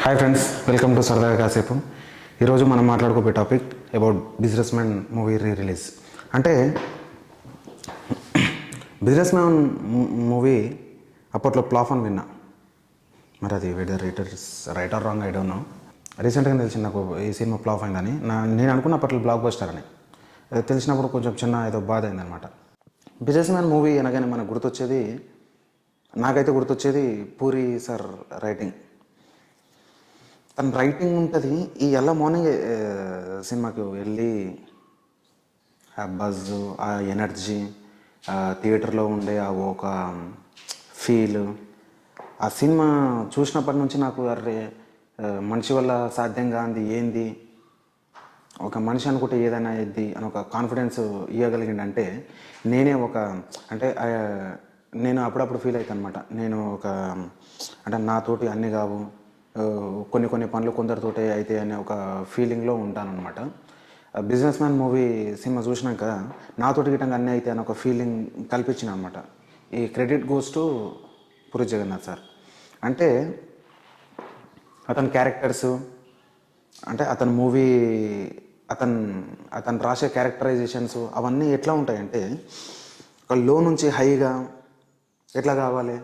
Hi friends, welcome to సరదాగా కాసేపు. ఈరోజు మనం మాట్లాడుకోబోయే topic about business man movie release. అంటే బిజినెస్ మ్యాన్ మూవీ అప్పట్లో ఫ్లాప్ అని విన్నా. మరి అది whether right or wrong I don't know. రీసెంట్గా తెలిసింది నాకు ఈ సినిమా ఫ్లాప్ అయిందని. నేను అనుకున్న అప్పట్లో బ్లాక్ బస్టర్ అని. అది తెలిసినప్పుడు కొంచెం చిన్న ఏదో బాధ అయిందనమాట. బిజినెస్ మ్యాన్ మూవీ అనగానే మనకు గుర్తొచ్చేది, నాకైతే గుర్తొచ్చేది పూరి సార్ రైటింగ్. తన రైటింగ్ ఉంటుంది. ఈ ఎల్ల మార్నింగ్ సినిమాకి వెళ్ళి ఆ బజ్, ఆ ఎనర్జీ, ఆ థియేటర్లో ఉండే ఆ ఒక ఫీల్, ఆ సినిమా చూసినప్పటి నుంచి నాకు అరే మనిషి వల్ల సాధ్యం కాంది ఏంది, ఒక మనిషి అనుకుంటే ఏదైనా అయ్యిద్ది అని ఒక కాన్ఫిడెన్స్ ఇవ్వగలిగిందంటే నేనే ఒక అంటే నేను అప్పుడప్పుడు ఫీల్ అవుతాను అనమాట. నేను ఒక అంటే నాతోటి అన్నీ కావు, కొన్ని పనులు కొందరితోటే అయితే అనే ఒక ఫీలింగ్లో ఉంటానన్నమాట. బిజినెస్ మ్యాన్ మూవీ సినిమా చూసినాక నాతోటి గిట్టంగా అన్నీ అయితే అని ఒక ఫీలింగ్ కల్పించిన అనమాట. ఈ credit goes to Puri Jagannadh sir. అంటే అతని క్యారెక్టర్స్, అంటే అతని మూవీ, అతను రాసే క్యారెక్టరైజేషన్స్ అవన్నీ ఎట్లా ఉంటాయంటే ఒక లో నుంచి హైగా ఎట్లా కావాలి,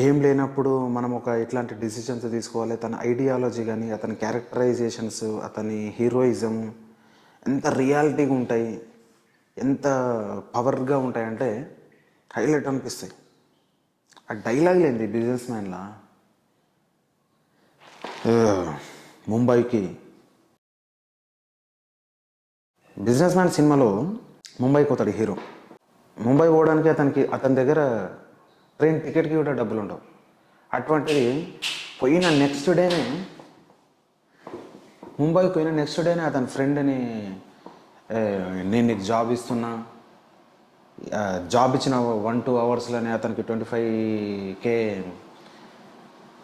ఏం లేనప్పుడు మనం ఒక ఎట్లాంటి డిసిషన్స్ తీసుకోవాలి, తన ఐడియాలజీ కానీ అతని క్యారెక్టరైజేషన్స్, అతని హీరోయిజం ఎంత రియాలిటీగా ఉంటాయి, ఎంత పవర్గా ఉంటాయంటే హైలైట్ అనిపిస్తాయి. ఆ డైలాగ్ లేనిది బిజినెస్ మ్యాన్లా ముంబైకి, బిజినెస్ మ్యాన్ సినిమాలో ముంబైకి పోతాడు హీరో. ముంబై పోవడానికి అతని దగ్గర ట్రైన్ టికెట్కి కూడా డబ్బులు ఉండవు. అటువంటిది పోయిన నెక్స్ట్ డేనే, ముంబైకి పోయిన నెక్స్ట్ డేనే అతని ఫ్రెండ్ని నేను నీకు జాబ్ ఇస్తున్నా, జాబ్ ఇచ్చిన 1-2 అవర్స్లోనే అతనికి 25K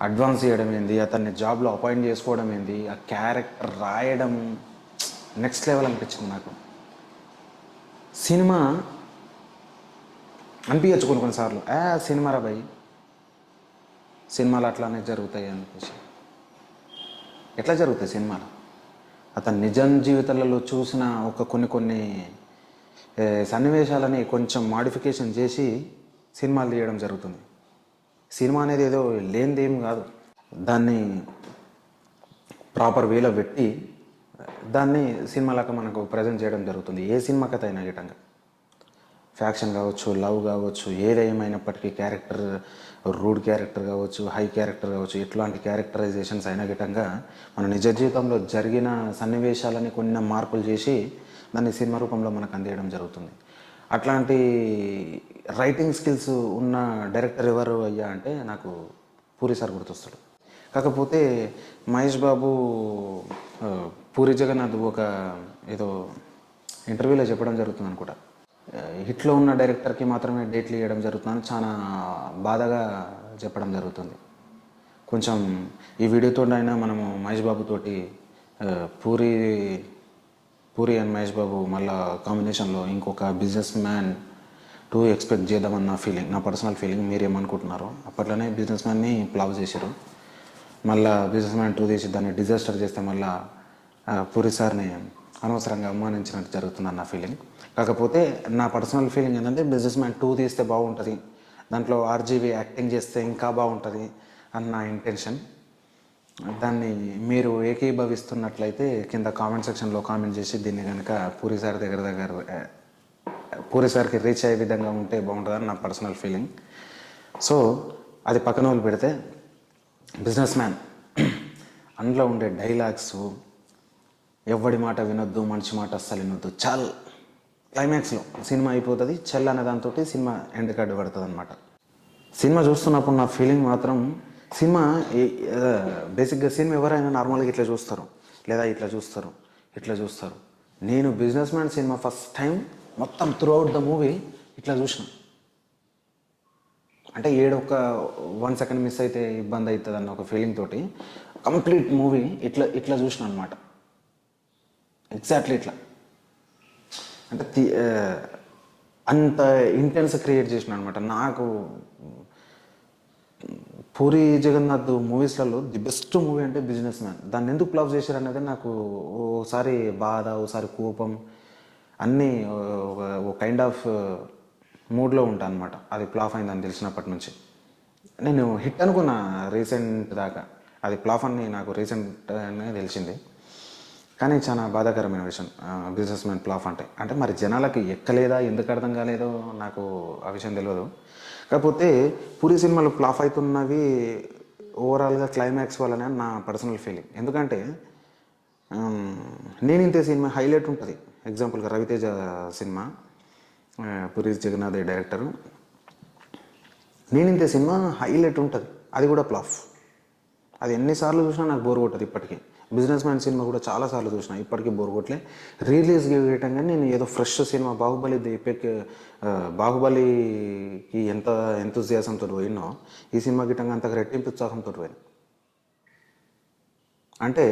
అడ్వాన్స్ చేయడం ఏంది, అతన్ని జాబ్లో అపాయింట్ చేసుకోవడం ఏంది, ఆ క్యారెక్టర్ రాయడం నెక్స్ట్ లెవెల్ అనిపించింది నాకు. సినిమా అనిపించచ్చు కొన్నిసార్లు సినిమా రా భయ్, సినిమాలు అట్లానే జరుగుతాయి అనిపించి. ఎట్లా జరుగుతాయి సినిమాలు? అతను నిజం జీవితాలలో చూసిన ఒక కొన్ని సన్నివేశాలని కొంచెం మాడిఫికేషన్ చేసి సినిమాలు తీయడం జరుగుతుంది. సినిమా అనేది ఏదో లేనిదేం కాదు, దాన్ని ప్రాపర్ వేలో పెట్టి దాన్ని సినిమాలాగా మనకు ప్రజెంట్ చేయడం జరుగుతుంది. ఏ సినిమా కథ అయినా గిట్టంగా, ఫ్యాక్షన్ కావచ్చు, లవ్ కావచ్చు, ఏదేమైనప్పటికీ క్యారెక్టర్, రూడ్ క్యారెక్టర్ కావచ్చు, హై క్యారెక్టర్ కావచ్చు, ఎట్లాంటి క్యారెక్టరైజేషన్స్ అయినా గిట్టంగా మన నిజ జీవితంలో జరిగిన సన్నివేశాలని కొన్ని మార్పులు చేసి దాన్ని సినిమా రూపంలో మనకు అందించడం జరుగుతుంది. అట్లాంటి రైటింగ్ స్కిల్స్ ఉన్న డైరెక్టర్ ఎవరు అయ్యా అంటే నాకు పూరి సార్ గుర్తొస్తాడు. కాకపోతే మహేష్ బాబు పూరి జగన్నాథ్ ఒక ఏదో ఇంటర్వ్యూలో చెప్పడం జరుగుతుంది అనుకుంటా, హిట్లో ఉన్న డైరెక్టర్కి మాత్రమే డేట్లు ఇవ్వడం జరుగుతుందని చాలా బాధగా చెప్పడం జరుగుతుంది. కొంచెం ఈ వీడియోతో అయినా మనము మహేష్ బాబుతోటి పూరి అండ్ మహేష్ బాబు మళ్ళా కాంబినేషన్లో ఇంకొక బిజినెస్ మ్యాన్ 2 ఎక్స్పెక్ట్ చేద్దామన్న ఫీలింగ్, నా పర్సనల్ ఫీలింగ్. మీరు ఏమనుకుంటున్నారో? అప్పట్లోనే బిజినెస్ మ్యాన్ని ప్లావ్ చేశారు, మళ్ళీ బిజినెస్ మ్యాన్ 2 తీసి దాన్ని డిజాస్టర్ చేస్తే మళ్ళీ పూరి సార్ని అనవసరంగా అవమానించినట్టు జరుగుతుందన్న ఫీలింగ్. కాకపోతే నా పర్సనల్ ఫీలింగ్ ఏంటంటే బిజినెస్ మ్యాన్ 2 తీస్తే బాగుంటుంది, దాంట్లో ఆర్జీవి యాక్టింగ్ చేస్తే ఇంకా బాగుంటుంది అన్న నా ఇంటెన్షన్. దాన్ని మీరు ఏకీభవిస్తున్నట్లయితే కింద కామెంట్ సెక్షన్లో కామెంట్ చేసి దీన్ని కనుక పూరి సార్ పూరి సార్కి రీచ్ అయ్యే విధంగా ఉంటే బాగుంటుందని నా పర్సనల్ ఫీలింగ్. సో అది పక్కన వాళ్ళు పెడితే బిజినెస్ మ్యాన్ అందులో ఉండే డైలాగ్స్, ఎవడి మాట వినొద్దు, మనిషి మాట అస్సలు వినొద్దు, చల్, క్లైమాక్స్లో సినిమా అయిపోతుంది, చల్ అనే దాంతో సినిమా ఎండ్ కార్డు పడుతుంది అనమాట. సినిమా చూస్తున్నప్పుడు నా ఫీలింగ్ మాత్రం, సినిమా బేసిక్గా సినిమా ఎవరైనా నార్మల్గా ఇట్లా చూస్తారు, లేదా ఇట్లా చూస్తారు. నేను business man cinema first time మొత్తం త్రూ అవుట్ ద మూవీ ఇట్లా చూసిన. అంటే 1 సెకండ్ మిస్ అయితే ఇబ్బంది అవుతుంది అన్న ఒక ఫీలింగ్ తోటి కంప్లీట్ మూవీ ఇట్లా చూసిన అనమాట. ఎగ్జాక్ట్లీ ఇట్లా, అంటే అంత ఇంటెన్స్ క్రియేట్ చేసిన అనమాట. నాకు పూరి జగన్నాథ్ మూవీస్లలో ది బెస్ట్ మూవీ అంటే బిజినెస్ మ్యాన్. దాన్ని ఎందుకు ఫ్లాప్ చేశారు అనేది నాకు ఓసారి బాధ, ఓసారి కోపం, అన్నీ ఒక కైండ్ ఆఫ్ మూడ్లో ఉంటాను అనమాట. అది ఫ్లాప్ అయిందని తెలిసినప్పటి నుంచి నేను హిట్ అనుకున్నా రీసెంట్ దాకా. అది ఫ్లాప్ అని నాకు రీసెంట్గానే తెలిసింది. కానీ చాలా బాధాకరమైన విషయం బిజినెస్ మ్యాన్ ఫ్లాప్ అంటే. అంటే మరి జనాలకి ఎక్కలేదా, ఎందుకు అర్థం కాలేదో నాకు ఆ విషయం తెలియదు. కాకపోతే పూరి సినిమాలు ఫ్లాప్ అవుతున్నవి ఓవరాల్గా క్లైమాక్స్ వల్లనే నా పర్సనల్ ఫీలింగ్. ఎందుకంటే నేను ఇంతే సినిమా హైలైట్ ఉంటుంది. ఎగ్జాంపుల్గా రవితేజ సినిమా, పూరి జగన్నాథ్ డైరెక్టరు. నేను ఇంతే సినిమా హైలైట్ ఉంటుంది, అది కూడా ఫ్లాప్. అది ఎన్నిసార్లు చూసినా నాకు బోర్ కొట్టదు ఇప్పటికీ. బిజినెస్ మ్యాన్ సినిమా కూడా చాలాసార్లు చూసిన, ఇప్పటికీ బోర్ కొట్టలే. రిలీజ్ చేయటం కానీ నేను ఏదో ఫ్రెష్ సినిమా బాహుబలికి ఎంత ఎంతూజియాసంతో పోయినో ఈ సినిమా గిట్టంగా అంతగా రెట్టింపు ఉత్సాహంతో పోయినా. అంటే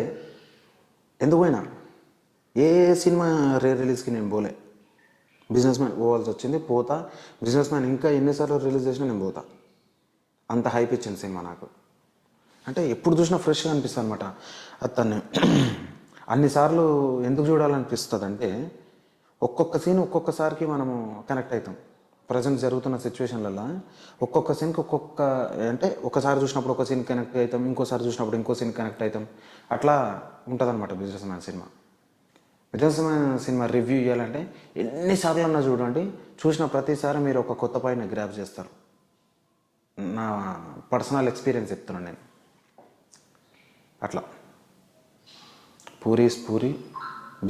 ఎందుకు పోయినా, ఏ సినిమా రిలీజ్కి నేను పోలే. బిజినెస్ మ్యాన్ పోవాల్సి వచ్చింది, పోతా. బిజినెస్ మ్యాన్ ఇంకా ఎన్నిసార్లు రిలీజ్ చేసినా నేను పోతా. అంత హైప్ ఇచ్చింది సినిమా నాకు. అంటే ఎప్పుడు చూసినా ఫ్రెష్గా అనిపిస్తుంది అనమాట అతన్ని. అన్నిసార్లు ఎందుకు చూడాలనిపిస్తుంది అంటే ఒక్కొక్క సీన్ ఒక్కొక్కసారికి మనము కనెక్ట్ అవుతాం. ప్రజెంట్ జరుగుతున్న సిచ్యువేషన్లలో ఒక్కొక్క సీన్కి అంటే ఒకసారి చూసినప్పుడు ఒక సీన్ కనెక్ట్ అవుతాం, ఇంకోసారి చూసినప్పుడు ఇంకో సీన్ కనెక్ట్ అవుతాం. అట్లా ఉంటుందన్నమాట business man cinema. Business man cinema review ఇవ్వాలంటే ఎన్నిసార్లు అన్నా చూడండి, చూసిన ప్రతిసారి మీరు ఒక కొత్త పాయింట్ని గ్రాప్ చేస్తారు. నా పర్సనల్ ఎక్స్పీరియన్స్ చెప్తున్నాను నేను. అట్లా Puri is Puri,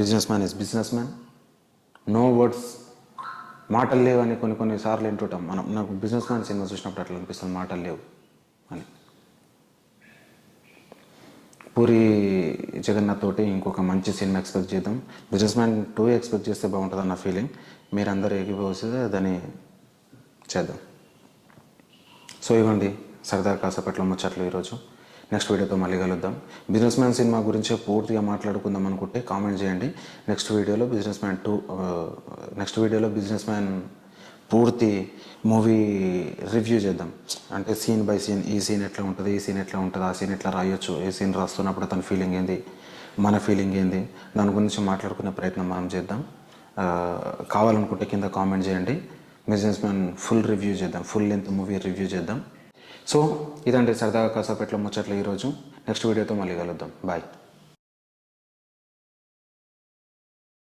businessman is businessman. No words, మాటలు లేవు అని కొన్నిసార్లు వింటుంటాం మనం. నాకు బిజినెస్ మ్యాన్ సినిమా చూసినప్పుడు అట్లా అనిపిస్తుంది, మాటలు లేవు అని. పూరి జగన్నాథ్ తోటి ఇంకొక మంచి సినిమా ఎక్స్పెక్ట్ చేద్దాం. బిజినెస్ మ్యాన్ 2 ఎక్స్పెక్ట్ చేస్తే బాగుంటుంది అన్న ఫీలింగ్. మీరందరూ ఎగిపోతే దాన్ని చేద్దాం. సో ఇవ్వండి సరదా కాసేపట్లో ముచ్చట్లు ఈరోజు. నెక్స్ట్ వీడియోతో మళ్ళీ కలుద్దాం. బిజినెస్ మ్యాన్ సినిమా గురించి పూర్తిగా మాట్లాడుకుందాం అనుకుంటే కామెంట్ చేయండి. నెక్స్ట్ వీడియోలో బిజినెస్ మ్యాన్ పూర్తి మూవీ రివ్యూ చేద్దాం. అంటే సీన్ బై సీన్, ఈ సీన్ ఎట్లా ఉంటుంది, ఈ సీన్ ఎట్లా ఉంటుంది, ఆ సీన్ ఎట్లా రాయొచ్చు, ఏ సీన్ రాస్తున్నప్పుడు అతని ఫీలింగ్ ఏంది, మన ఫీలింగ్ ఏంది, దాని గురించి మాట్లాడుకునే ప్రయత్నం మనం చేద్దాం. కావాలనుకుంటే కింద కామెంట్ చేయండి. బిజినెస్ మ్యాన్ ఫుల్ రివ్యూ చేద్దాం, ఫుల్ లెంత్ మూవీ రివ్యూ చేద్దాం. సో ఇదండి సరదాగా కాసేపట్లో ముచ్చట్లు ఈరోజు. నెక్స్ట్ వీడియోతో మళ్ళీ కలుద్దాం. బాయ్.